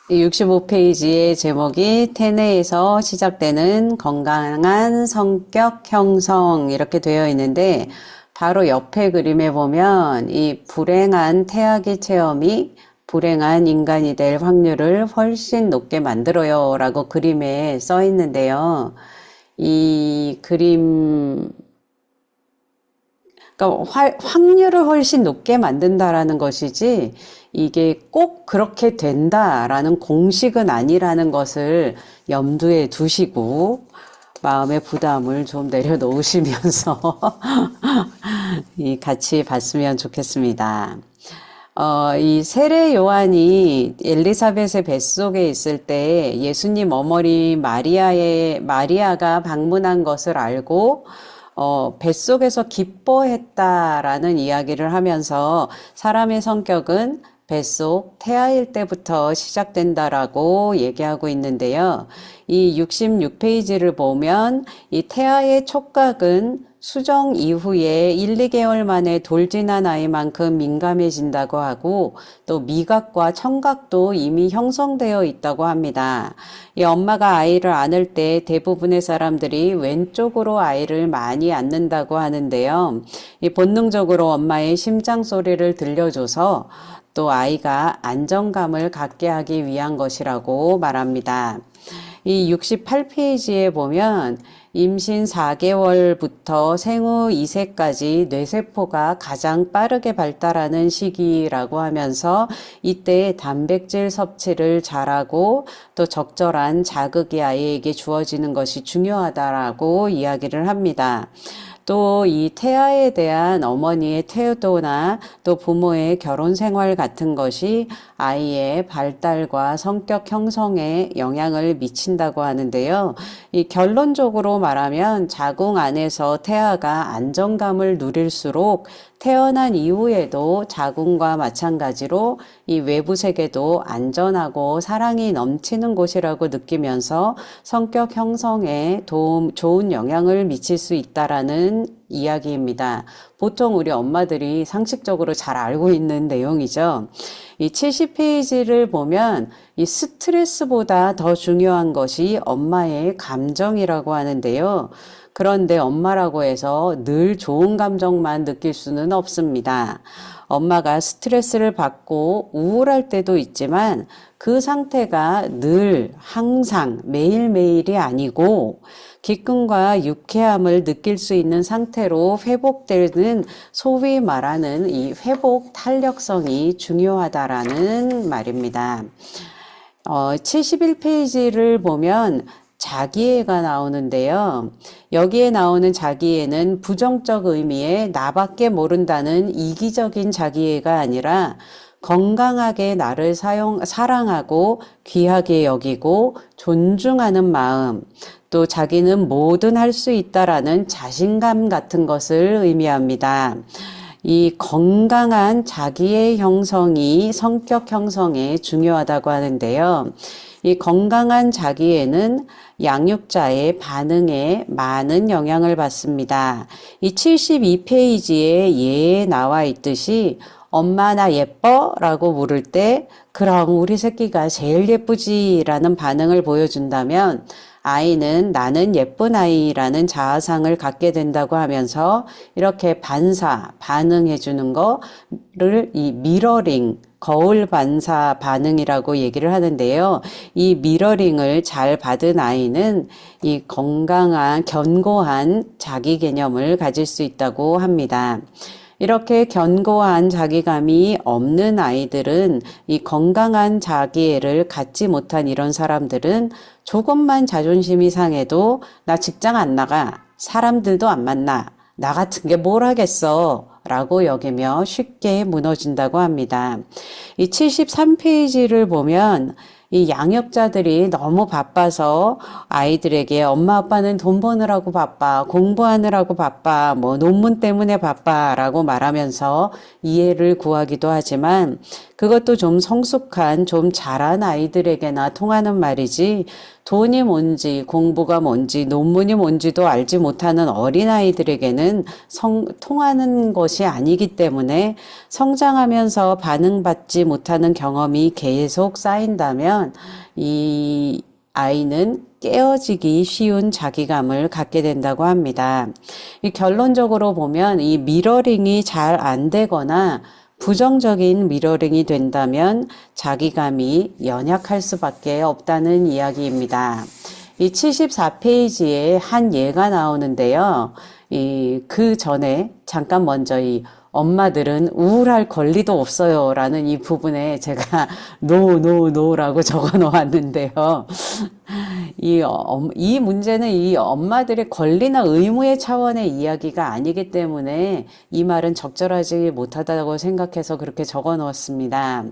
65페이지의 제목이 태내에서 시작되는 건강한 성격 형성 이렇게 되어 있는데 바로 옆에 그림에 보면 이 불행한 태아기 체험이 불행한 인간이 될 확률을 훨씬 높게 만들어요 라고 그림에 써 있는데요. 이 그림 그러니까 확률을 훨씬 높게 만든다라는 것이지 이게 꼭 그렇게 된다라는 공식은 아니라는 것을 염두에 두시고 마음의 부담을 좀 내려놓으시면서 같이 봤으면 좋겠습니다. 이 세례 요한이 엘리사벳의 뱃속에 있을 때 예수님 어머니 마리아가 방문한 것을 알고 뱃속에서 기뻐했다라는 이야기를 하면서 사람의 성격은 뱃속 태아일 때부터 시작된다라고 얘기하고 있는데요. 이 66페이지를 보면 이 태아의 촉각은 수정 이후에 1, 2개월 만에 돌진한 아이만큼 민감해진다고 하고 또 미각과 청각도 이미 형성되어 있다고 합니다. 이 엄마가 아이를 안을 때 대부분의 사람들이 왼쪽으로 아이를 많이 안는다고 하는데요. 이 본능적으로 엄마의 심장 소리를 들려줘서 또 아이가 안정감을 갖게 하기 위한 것이라고 말합니다. 이 68페이지에 보면 임신 4개월부터 생후 2세까지 뇌세포가 가장 빠르게 발달하는 시기라고 하면서 이때 단백질 섭취를 잘하고 또 적절한 자극이 아이에게 주어지는 것이 중요하다라고 이야기를 합니다. 또 이 태아에 대한 어머니의 태도나 또 부모의 결혼 생활 같은 것이 아이의 발달과 성격 형성에 영향을 미친다고 하는데요. 이 결론적으로 말하면 자궁 안에서 태아가 안정감을 누릴수록 태어난 이후에도 자궁과 마찬가지로 이 외부 세계도 안전하고 사랑이 넘치는 곳이라고 느끼면서 성격 형성에 좋은 영향을 미칠 수 있다라는 이야기입니다. 보통 우리 엄마들이 상식적으로 잘 알고 있는 내용이죠. 이 70페이지를 보면 이 스트레스보다 더 중요한 것이 엄마의 감정이라고 하는데요. 그런데 엄마라고 해서 늘 좋은 감정만 느낄 수는 없습니다. 엄마가 스트레스를 받고 우울할 때도 있지만 그 상태가 늘 항상 매일매일이 아니고 기쁨과 유쾌함을 느낄 수 있는 상태로 회복되는 소위 말하는 이 회복 탄력성이 중요하다라는 말입니다. 71페이지를 보면 자기애가 나오는데요. 여기에 나오는 자기애는 부정적 의미의 나밖에 모른다는 이기적인 자기애가 아니라 건강하게 나를 사랑하고 귀하게 여기고 존중하는 마음, 또 자기는 뭐든 할 수 있다라는 자신감 같은 것을 의미합니다. 이 건강한 자기의 형성이 성격 형성에 중요하다고 하는데요. 이 건강한 자기애는 양육자의 반응에 많은 영향을 받습니다. 이 72페이지에 예에 나와 있듯이 엄마 나 예뻐? 라고 물을 때 그럼 우리 새끼가 제일 예쁘지 라는 반응을 보여준다면 아이는 나는 예쁜 아이라는 자아상을 갖게 된다고 하면서 이렇게 반응해 주는 거를 이 미러링, 거울 반사 반응이라고 얘기를 하는데요. 이 미러링을 잘 받은 아이는 이 건강한, 견고한 자기 개념을 가질 수 있다고 합니다. 이렇게 견고한 자기감이 없는 아이들은 이 건강한 자기애를 갖지 못한 이런 사람들은 조금만 자존심이 상해도 나 직장 안 나가, 사람들도 안 만나, 나 같은 게 뭘 하겠어 라고 여기며 쉽게 무너진다고 합니다. 이 73페이지를 보면 이 양육자들이 너무 바빠서 아이들에게 엄마 아빠는 돈 버느라고 바빠, 공부하느라고 바빠, 뭐 논문 때문에 바빠 라고 말하면서 이해를 구하기도 하지만 그것도 좀 성숙한, 좀 잘한 아이들에게나 통하는 말이지 돈이 뭔지, 공부가 뭔지, 논문이 뭔지도 알지 못하는 어린아이들에게는 통하는 것이 아니기 때문에 성장하면서 반응받지 못하는 경험이 계속 쌓인다면 이 아이는 깨어지기 쉬운 자기감을 갖게 된다고 합니다. 이 결론적으로 보면 이 미러링이 잘 안 되거나 부정적인 미러링이 된다면 자기감이 연약할 수밖에 없다는 이야기입니다. 이 74페이지에 한 예가 나오는데요. 그 전에 잠깐 먼저 이 엄마들은 우울할 권리도 없어요 라는 이 부분에 제가 노라고 적어 놓았는데요. 이 문제는 이 엄마들의 권리나 의무의 차원의 이야기가 아니기 때문에 이 말은 적절하지 못하다고 생각해서 그렇게 적어 놓았습니다.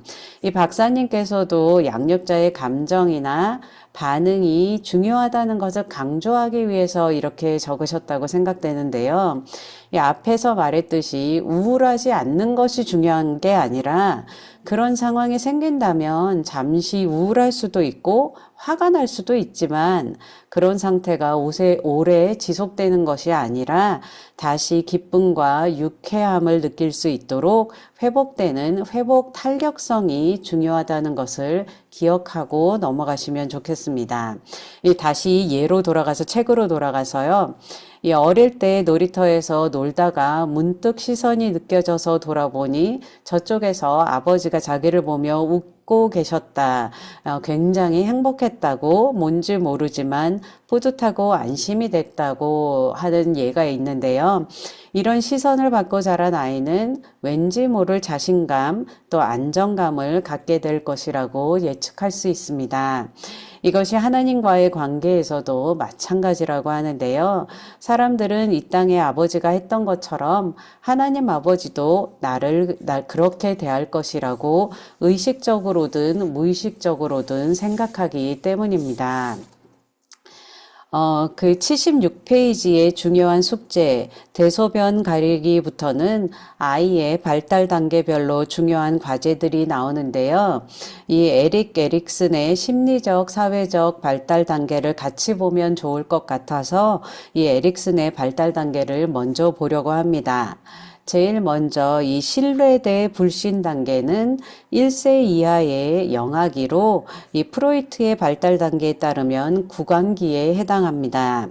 이 박사님께서도 양육자의 감정이나 반응이 중요하다는 것을 강조하기 위해서 이렇게 적으셨다고 생각되는데요. 이 앞에서 말했듯이 우울하지 않는 것이 중요한 게 아니라 그런 상황이 생긴다면 잠시 우울할 수도 있고 화가 날 수도 있지만 그런 상태가 오래 지속되는 것이 아니라 다시 기쁨과 유쾌함을 느낄 수 있도록 회복되는 회복 탄력성이 중요하다는 것을 기억하고 넘어가시면 좋겠습니다. 다시 책으로 돌아가서요. 어릴 때 놀이터에서 놀다가 문득 시선이 느껴져서 돌아보니 저쪽에서 아버지가 자기를 보며 웃고 계셨다. 굉장히 행복했다고, 뭔지 모르지만 뿌듯하고 안심이 됐다고 하는 예가 있는데요. 이런 시선을 받고 자란 아이는 왠지 모를 자신감 또 안정감을 갖게 될 것이라고 예측할 수 있습니다. 이것이 하나님과의 관계에서도 마찬가지라고 하는데요. 사람들은 이 땅의 아버지가 했던 것처럼 하나님 아버지도 나를 그렇게 대할 것이라고 의식적으로든 무의식적으로든 생각하기 때문입니다. 그 76페이지의 중요한 숙제, 대소변 가리기부터는 아이의 발달 단계별로 중요한 과제들이 나오는데요. 이 에릭 에릭슨의 심리적, 사회적 발달 단계를 같이 보면 좋을 것 같아서 이 에릭슨의 발달 단계를 먼저 보려고 합니다. 제일 먼저 이 신뢰 대 불신 단계는 1세 이하의 영아기로 이 프로이트의 발달 단계에 따르면 구강기에 해당합니다.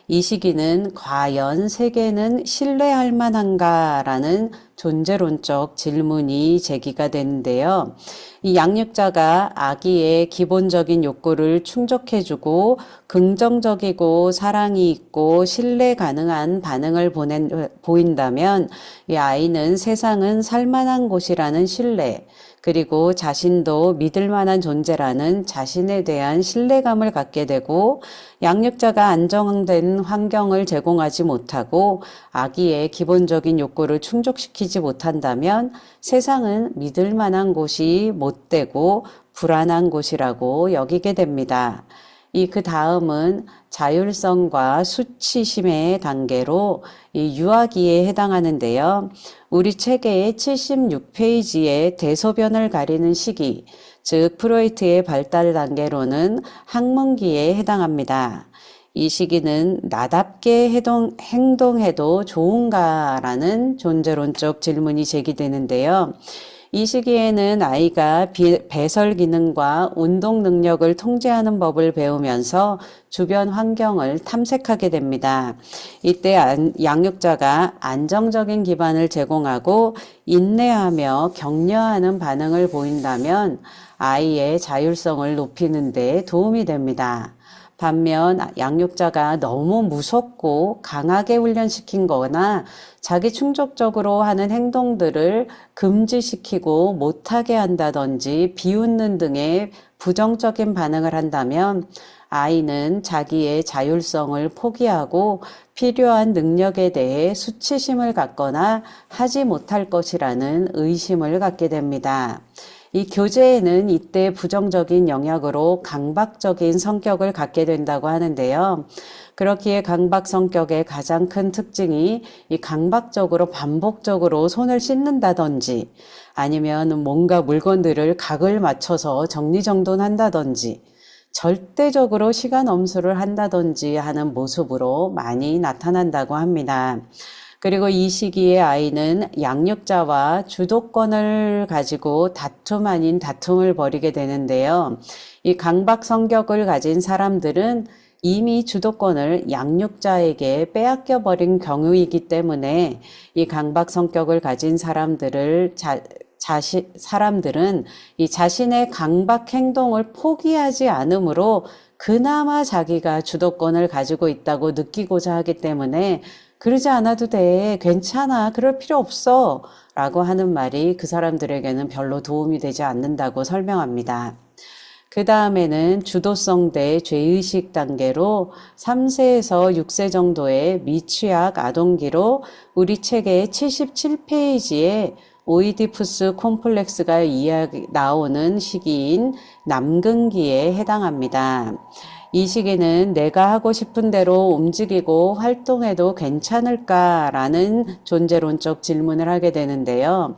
이 시기는 과연 세계는 신뢰할 만한가라는 존재론적 질문이 제기가 되는데요. 이 양육자가 아기의 기본적인 욕구를 충족해주고 긍정적이고 사랑이 있고 신뢰 가능한 반응을 보인다면 이 아이는 세상은 살만한 곳이라는 신뢰, 그리고 자신도 믿을 만한 존재라는 자신에 대한 신뢰감을 갖게 되고 양육자가 안정된 환경을 제공하지 못하고 아기의 기본적인 욕구를 충족시키지 못한다면 세상은 믿을 만한 곳이 못되고 불안한 곳이라고 여기게 됩니다. 그 다음은 자율성과 수치심의 단계로 이 유아기에 해당하는데요. 우리 책의 76페이지에 대소변을 가리는 시기, 즉 프로이트의 발달 단계로는 학문기에 해당합니다. 이 시기는 나답게 행동해도 좋은가라는 존재론적 질문이 제기되는데요. 이 시기에는 아이가 배설 기능과 운동 능력을 통제하는 법을 배우면서 주변 환경을 탐색하게 됩니다. 이때 양육자가 안정적인 기반을 제공하고 인내하며 격려하는 반응을 보인다면 아이의 자율성을 높이는 데 도움이 됩니다. 반면 양육자가 너무 무섭고 강하게 훈련시킨 거나 자기 충족적으로 하는 행동들을 금지시키고 못하게 한다든지 비웃는 등의 부정적인 반응을 한다면 아이는 자기의 자율성을 포기하고 필요한 능력에 대해 수치심을 갖거나 하지 못할 것이라는 의심을 갖게 됩니다. 이 교재에는 이때 부정적인 영향으로 강박적인 성격을 갖게 된다고 하는데요. 그렇기에 강박 성격의 가장 큰 특징이 이 강박적으로 반복적으로 손을 씻는다든지 아니면 뭔가 물건들을 각을 맞춰서 정리정돈한다든지 절대적으로 시간 엄수를 한다든지 하는 모습으로 많이 나타난다고 합니다. 그리고 이 시기에 아이는 양육자와 주도권을 가지고 다툼 아닌 다툼을 벌이게 되는데요. 이 강박 성격을 가진 사람들은 이미 주도권을 양육자에게 빼앗겨 버린 경우이기 때문에 이 강박 성격을 가진 사람들은 이 자신의 강박 행동을 포기하지 않으므로 그나마 자기가 주도권을 가지고 있다고 느끼고자 하기 때문에 그러지 않아도 돼, 괜찮아, 그럴 필요 없어 라고 하는 말이 그 사람들에게는 별로 도움이 되지 않는다고 설명합니다. 그 다음에는 주도성 대 죄의식 단계로 3세에서 6세 정도의 미취학 아동기로 우리 책의 77페이지에 오이디푸스 콤플렉스가 나오는 시기인 남근기에 해당합니다. 이 시기는 내가 하고 싶은 대로 움직이고 활동해도 괜찮을까라는 존재론적 질문을 하게 되는데요.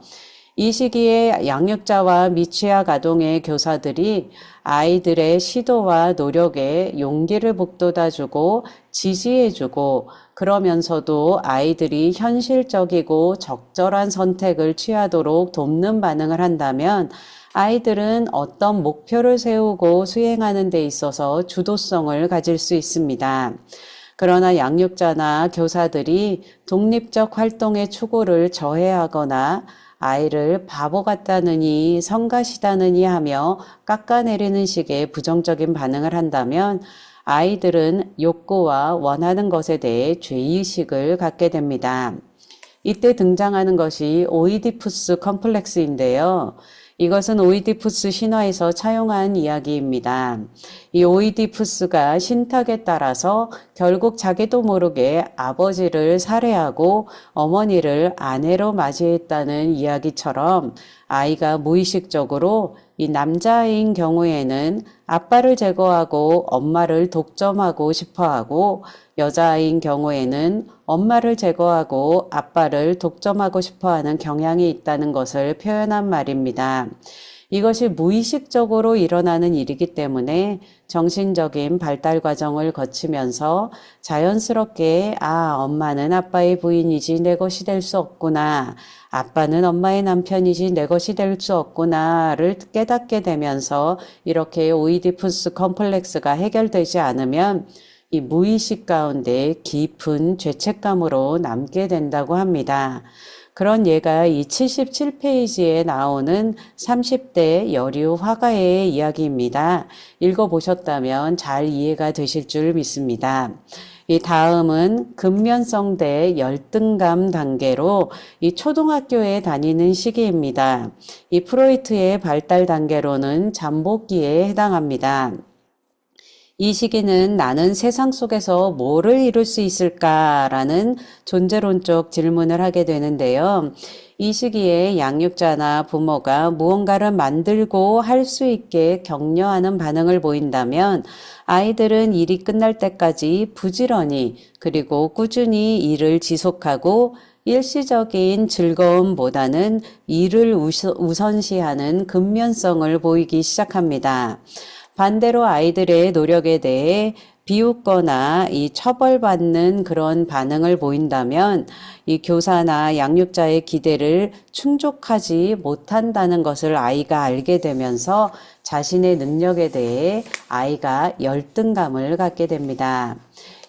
이 시기에 양육자와 미취학 아동의 교사들이 아이들의 시도와 노력에 용기를 북돋아주고 지지해주고 그러면서도 아이들이 현실적이고 적절한 선택을 취하도록 돕는 반응을 한다면 아이들은 어떤 목표를 세우고 수행하는 데 있어서 주도성을 가질 수 있습니다. 그러나 양육자나 교사들이 독립적 활동의 추구를 저해하거나 아이를 바보 같다느니 성가시다느니 하며 깎아내리는 식의 부정적인 반응을 한다면 아이들은 욕구와 원하는 것에 대해 죄의식을 갖게 됩니다. 이때 등장하는 것이 오이디푸스 컴플렉스인데요. 이것은 오이디푸스 신화에서 차용한 이야기입니다. 이 오이디푸스가 신탁에 따라서 결국 자기도 모르게 아버지를 살해하고 어머니를 아내로 맞이했다는 이야기처럼 아이가 무의식적으로 이 남자인 경우에는 아빠를 제거하고 엄마를 독점하고 싶어하고 여자아이인 경우에는 엄마를 제거하고 아빠를 독점하고 싶어하는 경향이 있다는 것을 표현한 말입니다. 이것이 무의식적으로 일어나는 일이기 때문에 정신적인 발달 과정을 거치면서 자연스럽게 엄마는 아빠의 부인이지 내 것이 될 수 없구나. 아빠는 엄마의 남편이지 내 것이 될 수 없구나를 깨닫게 되면서 이렇게 오이디푸스 컴플렉스가 해결되지 않으면 이 무의식 가운데 깊은 죄책감으로 남게 된다고 합니다. 그런 예가 이 77페이지에 나오는 30대 여류 화가의 이야기입니다. 읽어보셨다면 잘 이해가 되실 줄 믿습니다. 이 다음은 근면성 대 열등감 단계로 이 초등학교에 다니는 시기입니다. 이 프로이트의 발달 단계로는 잠복기에 해당합니다. 이 시기는 나는 세상 속에서 뭐를 이룰 수 있을까라는 존재론적 질문을 하게 되는데요. 이 시기에 양육자나 부모가 무언가를 만들고 할 수 있게 격려하는 반응을 보인다면 아이들은 일이 끝날 때까지 부지런히 그리고 꾸준히 일을 지속하고 일시적인 즐거움보다는 일을 우선시하는 근면성을 보이기 시작합니다. 반대로 아이들의 노력에 대해 비웃거나 이 처벌받는 그런 반응을 보인다면 이 교사나 양육자의 기대를 충족하지 못한다는 것을 아이가 알게 되면서 자신의 능력에 대해 아이가 열등감을 갖게 됩니다.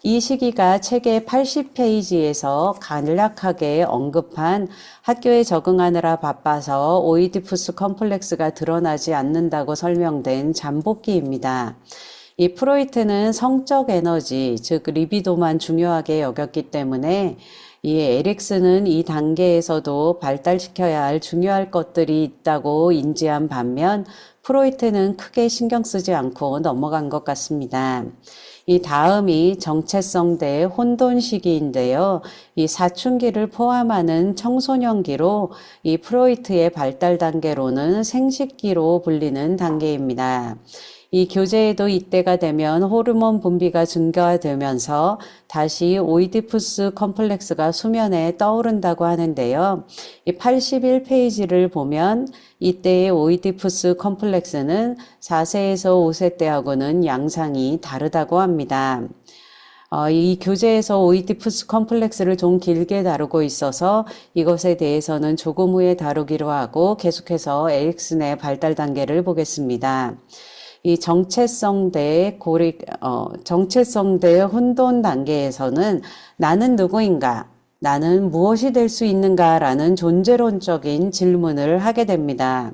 이 시기가 책의 80페이지에서 간략하게 언급한 학교에 적응하느라 바빠서 오이디푸스 컴플렉스가 드러나지 않는다고 설명된 잠복기입니다. 이 프로이트는 성적 에너지, 즉 리비도만 중요하게 여겼기 때문에 이 에릭스는 이 단계에서도 발달시켜야 할 중요할 것들이 있다고 인지한 반면 프로이트는 크게 신경 쓰지 않고 넘어간 것 같습니다. 이 다음이 정체성 대 혼돈 시기인데요. 이 사춘기를 포함하는 청소년기로 이 프로이트의 발달 단계로는 생식기로 불리는 단계입니다. 이 교제에도 이때가 되면 호르몬 분비가 증가되면서 다시 오이디푸스 컴플렉스가 수면에 떠오른다고 하는데요. 이 81페이지를 보면 이때의 오이디푸스 컴플렉스는 4세에서 5세 때하고는 양상이 다르다고 합니다. 이 교재에서 오이디푸스 컴플렉스를 좀 길게 다루고 있어서 이것에 대해서는 조금 후에 다루기로 하고 계속해서 에릭슨의 발달 단계를 보겠습니다. 이 정체성 대 혼돈 단계에서는 나는 누구인가? 나는 무엇이 될 수 있는가라는 존재론적인 질문을 하게 됩니다.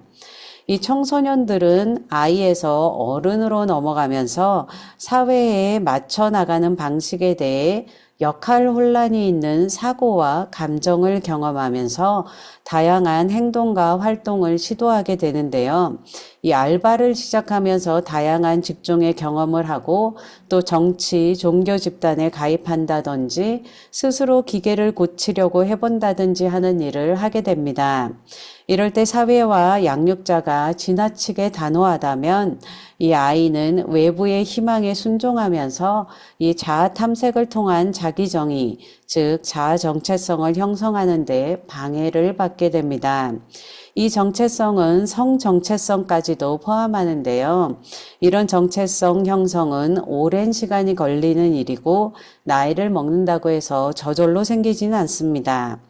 이 청소년들은 아이에서 어른으로 넘어가면서 사회에 맞춰 나가는 방식에 대해 역할 혼란이 있는 사고와 감정을 경험하면서 다양한 행동과 활동을 시도하게 되는데요. 이 알바를 시작하면서 다양한 직종의 경험을 하고 또 정치, 종교 집단에 가입한다든지 스스로 기계를 고치려고 해본다든지 하는 일을 하게 됩니다. 이럴 때 사회와 양육자가 지나치게 단호하다면 이 아이는 외부의 희망에 순종하면서 이 자아 탐색을 통한 자기정의, 즉 자아 정체성을 형성하는 데 방해를 받게 됩니다. 이 정체성은 성 정체성까지도 포함하는데요. 이런 정체성 형성은 오랜 시간이 걸리는 일이고 나이를 먹는다고 해서 저절로 생기지는 않습니다.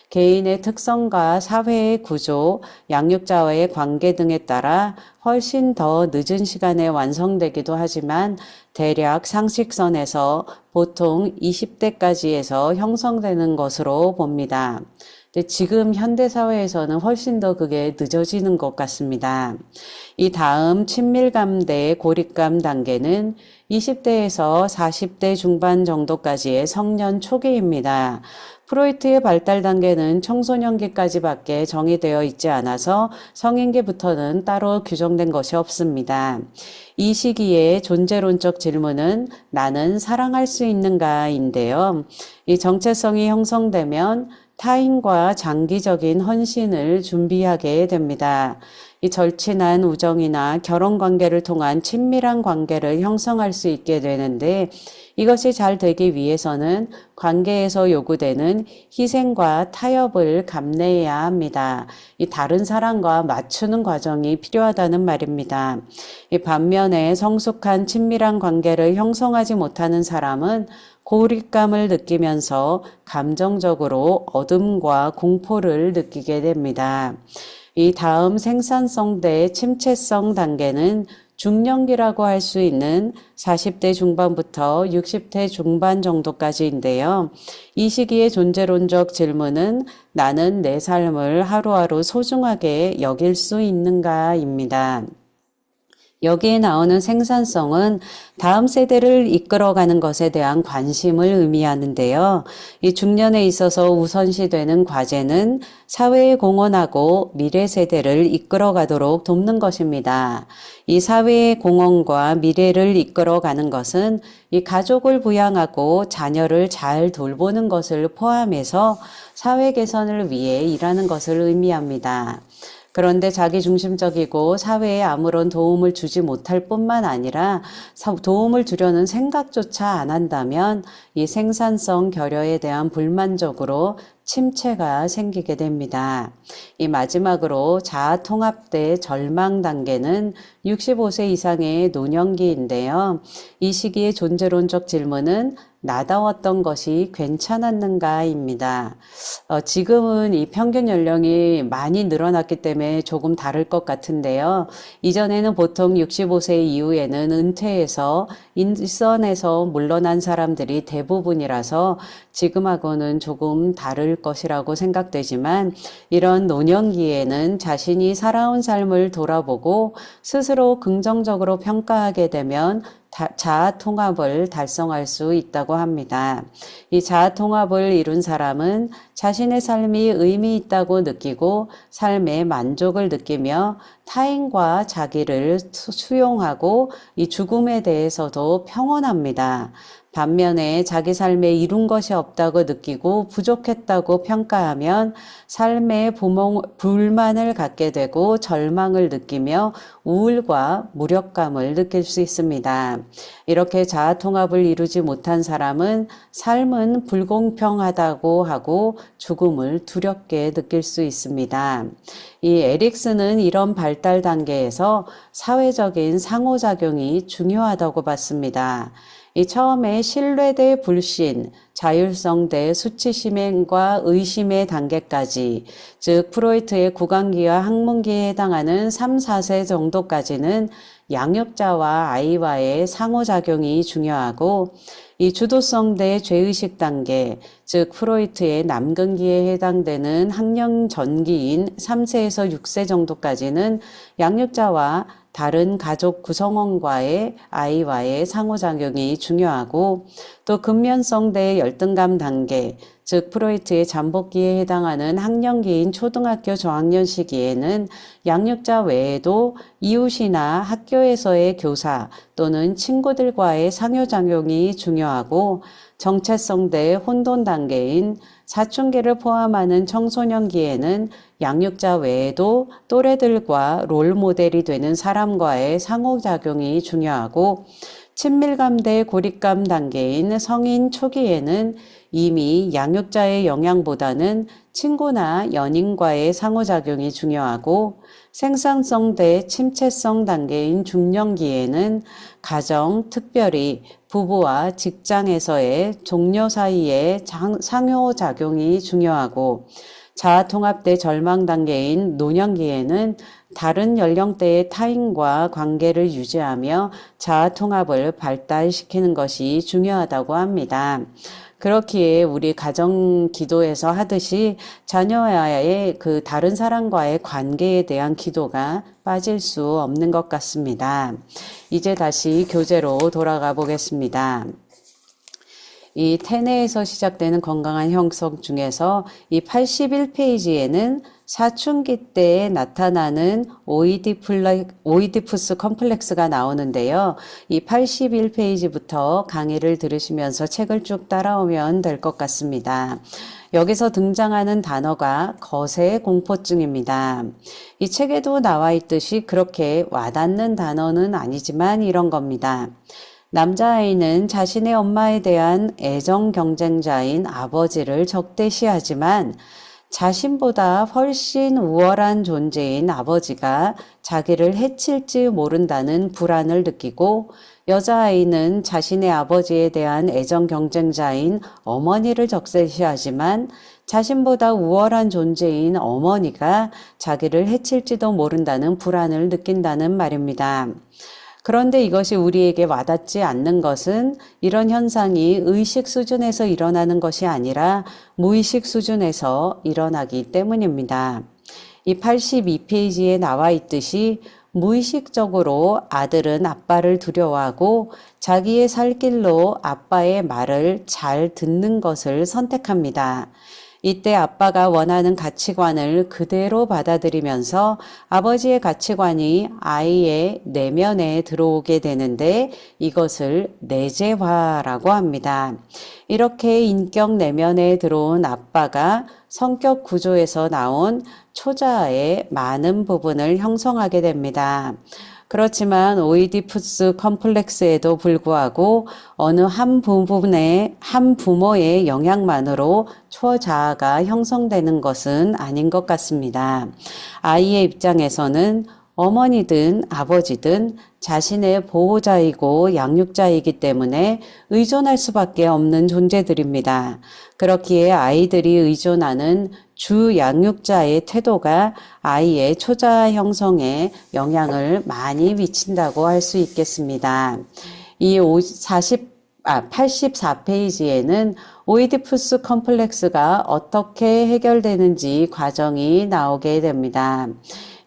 개인의 특성과 사회의 구조, 양육자와의 관계 등에 따라 훨씬 더 늦은 시간에 완성되기도 하지만 대략 상식선에서 보통 20대까지에서 형성되는 것으로 봅니다. 근데 지금 현대사회에서는 훨씬 더 그게 늦어지는 것 같습니다. 이 다음 친밀감 대 고립감 단계는 20대에서 40대 중반 정도까지의 성년 초기입니다. 프로이트의 발달 단계는 청소년기까지밖에 정의되어 있지 않아서 성인기부터는 따로 규정된 것이 없습니다. 이 시기의 존재론적 질문은 나는 사랑할 수 있는가인데요. 이 정체성이 형성되면 타인과 장기적인 헌신을 준비하게 됩니다. 이 절친한 우정이나 결혼 관계를 통한 친밀한 관계를 형성할 수 있게 되는데 이것이 잘 되기 위해서는 관계에서 요구되는 희생과 타협을 감내해야 합니다. 이 다른 사람과 맞추는 과정이 필요하다는 말입니다. 이 반면에 성숙한 친밀한 관계를 형성하지 못하는 사람은 고립감을 느끼면서 감정적으로 어둠과 공포를 느끼게 됩니다. 이 다음 생산성 대 침체성 단계는 중년기라고 할 수 있는 40대 중반부터 60대 중반 정도까지인데요. 이 시기의 존재론적 질문은 나는 내 삶을 하루하루 소중하게 여길 수 있는가입니다. 여기에 나오는 생산성은 다음 세대를 이끌어가는 것에 대한 관심을 의미하는데요. 이 중년에 있어서 우선시되는 과제는 사회에 공헌하고 미래 세대를 이끌어가도록 돕는 것입니다. 이 사회의 공헌과 미래를 이끌어가는 것은 이 가족을 부양하고 자녀를 잘 돌보는 것을 포함해서 사회 개선을 위해 일하는 것을 의미합니다. 그런데 자기중심적이고 사회에 아무런 도움을 주지 못할 뿐만 아니라 도움을 주려는 생각조차 안 한다면 이 생산성 결여에 대한 불만족으로 침체가 생기게 됩니다. 이 마지막으로 자아통합 대 절망 단계는 65세 이상의 노년기인데요. 이 시기의 존재론적 질문은 나다웠던 것이 괜찮았는가입니다. 지금은 이 평균 연령이 많이 늘어났기 때문에 조금 다를 것 같은데요. 이전에는 보통 65세 이후에는 은퇴해서 일선에서 물러난 사람들이 대부분이라서 지금하고는 조금 다를 것이라고 생각되지만 이런 노년기에는 자신이 살아온 삶을 돌아보고 스스로 긍정적으로 평가하게 되면 자아 통합을 달성할 수 있다고 합니다. 이 자아 통합을 이룬 사람은 자신의 삶이 의미 있다고 느끼고 삶의 만족을 느끼며 타인과 자기를 수용하고 이 죽음에 대해서도 평온합니다. 반면에 자기 삶에 이룬 것이 없다고 느끼고 부족했다고 평가하면 삶에 불만을 갖게 되고 절망을 느끼며 우울과 무력감을 느낄 수 있습니다. 이렇게 자아통합을 이루지 못한 사람은 삶은 불공평하다고 하고 죽음을 두렵게 느낄 수 있습니다. 이 에릭슨은 이런 발달 단계에서 사회적인 상호작용이 중요하다고 봤습니다. 이 처음에 신뢰 대 불신, 자율성 대 수치심과 의심의 단계까지, 즉 프로이트의 구강기와 학문기에 해당하는 3, 4세 정도까지는 양육자와 아이와의 상호작용이 중요하고, 이 주도성 대 죄의식 단계, 즉 프로이트의 남근기에 해당되는 학령 전기인 3세에서 6세 정도까지는 양육자와 다른 가족 구성원과의 아이와의 상호작용이 중요하고, 또 근면성 대 열등감 단계, 즉 프로이트의 잠복기에 해당하는 학령기인 초등학교 저학년 시기에는 양육자 외에도 이웃이나 학교에서의 교사 또는 친구들과의 상호작용이 중요하고, 정체성 대 혼돈 단계인 사춘기를 포함하는 청소년기에는 양육자 외에도 또래들과 롤모델이 되는 사람과의 상호작용이 중요하고, 친밀감 대 고립감 단계인 성인 초기에는 이미 양육자의 영향보다는 친구나 연인과의 상호작용이 중요하고, 생산성 대 침체성 단계인 중년기에는 가정, 특별히 부부와 직장에서의 동료 사이의 상호작용이 중요하고, 자아통합 대 절망 단계인 노년기에는 다른 연령대의 타인과 관계를 유지하며 자아통합을 발달시키는 것이 중요하다고 합니다. 그렇기에 우리 가정 기도에서 하듯이 자녀와의 그 다른 사람과의 관계에 대한 기도가 빠질 수 없는 것 같습니다. 이제 다시 교재로 돌아가 보겠습니다. 이 태내에서 시작되는 건강한 형성 중에서 이 81페이지에는 사춘기 때에 나타나는 오이디푸스 컴플렉스가 나오는데요. 이 81페이지부터 강의를 들으시면서 책을 쭉 따라오면 될 것 같습니다. 여기서 등장하는 단어가 거세 공포증입니다. 이 책에도 나와 있듯이 그렇게 와닿는 단어는 아니지만 이런 겁니다. 남자아이는 자신의 엄마에 대한 애정 경쟁자인 아버지를 적대시하지만 자신보다 훨씬 우월한 존재인 아버지가 자기를 해칠지 모른다는 불안을 느끼고, 여자아이는 자신의 아버지에 대한 애정 경쟁자인 어머니를 적대시하지만 자신보다 우월한 존재인 어머니가 자기를 해칠지도 모른다는 불안을 느낀다는 말입니다. 그런데 이것이 우리에게 와닿지 않는 것은 이런 현상이 의식 수준에서 일어나는 것이 아니라 무의식 수준에서 일어나기 때문입니다. 이 82페이지에 나와 있듯이 무의식적으로 아들은 아빠를 두려워하고 자기의 살 길로 아빠의 말을 잘 듣는 것을 선택합니다. 이때 아빠가 원하는 가치관을 그대로 받아들이면서 아버지의 가치관이 아이의 내면에 들어오게 되는데 이것을 내재화라고 합니다. 이렇게 인격 내면에 들어온 아빠가 성격 구조에서 나온 초자아의 많은 부분을 형성하게 됩니다. 그렇지만 오이디푸스 컴플렉스에도 불구하고 어느 한 부모의 영향만으로 초자아가 형성되는 것은 아닌 것 같습니다. 아이의 입장에서는 어머니든 아버지든 자신의 보호자이고 양육자이기 때문에 의존할 수밖에 없는 존재들입니다. 그렇기에 아이들이 의존하는 주 양육자의 태도가 아이의 초자아 형성에 영향을 많이 미친다고 할 수 있겠습니다. 이 84페이지에는 오이디푸스 컴플렉스가 어떻게 해결되는지 과정이 나오게 됩니다.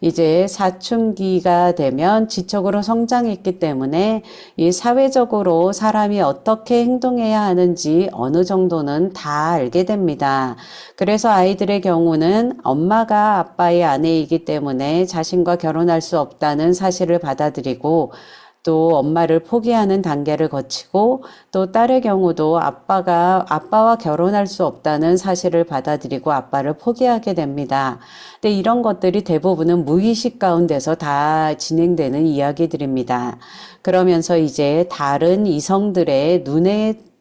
이제 사춘기가 되면 지적으로 성장했기 때문에 이 사회적으로 사람이 어떻게 행동해야 하는지 어느 정도는 다 알게 됩니다. 그래서 아이들의 경우는 엄마가 아빠의 아내이기 때문에 자신과 결혼할 수 없다는 사실을 받아들이고, 또 엄마를 포기하는 단계를 거치고 또 딸의 경우도 아빠와 결혼할 수 없다는 사실을 받아들이고 아빠를 포기하게 됩니다. 근데 이런 것들이 대부분은 무의식 가운데서 다 진행되는 이야기들입니다. 그러면서 이제 다른 이성들의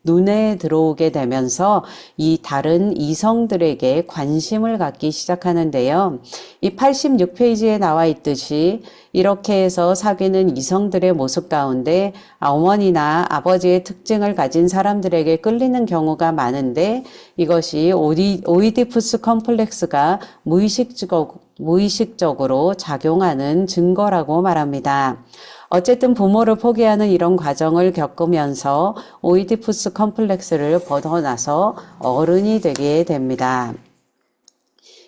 눈에 들어오게 되면서 이 다른 이성들에게 관심을 갖기 시작하는데요. 이 86페이지에 나와 있듯이 이렇게 해서 사귀는 이성들의 모습 가운데 어머니나 아버지의 특징을 가진 사람들에게 끌리는 경우가 많은데 이것이 오이디푸스 컴플렉스가 무의식적으로 작용하는 증거라고 말합니다. 어쨌든 부모를 포기하는 이런 과정을 겪으면서 오이디푸스 컴플렉스를 벗어나서 어른이 되게 됩니다.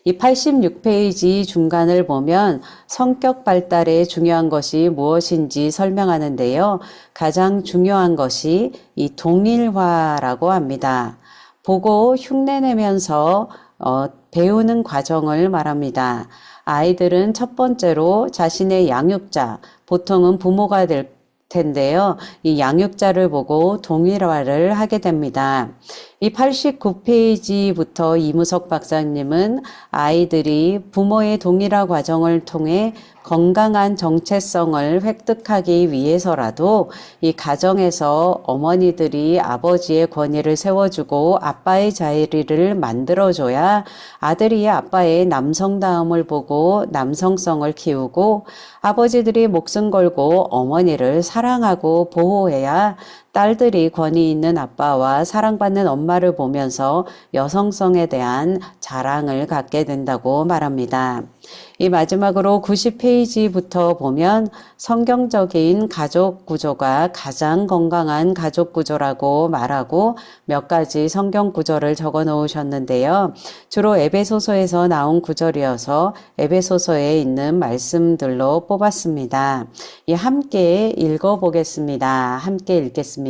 이 86페이지 중간을 보면 성격 발달에 중요한 것이 무엇인지 설명하는데요. 가장 중요한 것이 이 동일화라고 합니다. 보고 흉내내면서 배우는 과정을 말합니다. 아이들은 첫 번째로 자신의 양육자, 보통은 부모가 될 텐데요. 이 양육자를 보고 동일화를 하게 됩니다. 이 89페이지부터 이무석 박사님은 아이들이 부모의 동일화 과정을 통해 건강한 정체성을 획득하기 위해서라도 이 가정에서 어머니들이 아버지의 권위를 세워주고 아빠의 자리를 만들어줘야 아들이 아빠의 남성다움을 보고 남성성을 키우고 아버지들이 목숨 걸고 어머니를 사랑하고 보호해야 딸들이 권위 있는 아빠와 사랑받는 엄마를 보면서 여성성에 대한 자랑을 갖게 된다고 말합니다. 이 마지막으로 90페이지부터 보면 성경적인 가족 구조가 가장 건강한 가족 구조라고 말하고 몇 가지 성경 구절을 적어 놓으셨는데요. 주로 에베소서에서 나온 구절이어서 에베소서에 있는 말씀들로 뽑았습니다. 함께 읽어보겠습니다. 함께 읽겠습니다.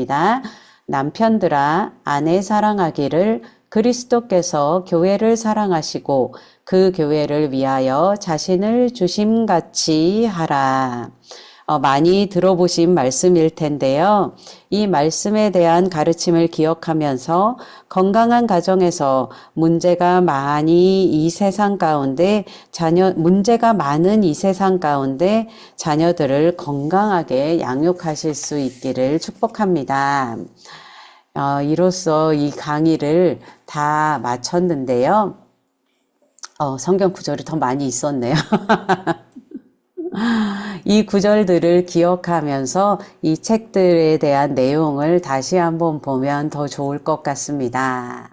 남편들아 아내 사랑하기를 그리스도께서 교회를 사랑하시고 그 교회를 위하여 자신을 주심같이 하라. 많이 들어보신 말씀일 텐데요. 이 말씀에 대한 가르침을 기억하면서 건강한 가정에서 문제가 많은 이 세상 가운데 자녀들을 건강하게 양육하실 수 있기를 축복합니다. 이로써 이 강의를 다 마쳤는데요. 성경 구절이 더 많이 있었네요. 이 구절들을 기억하면서 이 책들에 대한 내용을 다시 한번 보면 더 좋을 것 같습니다.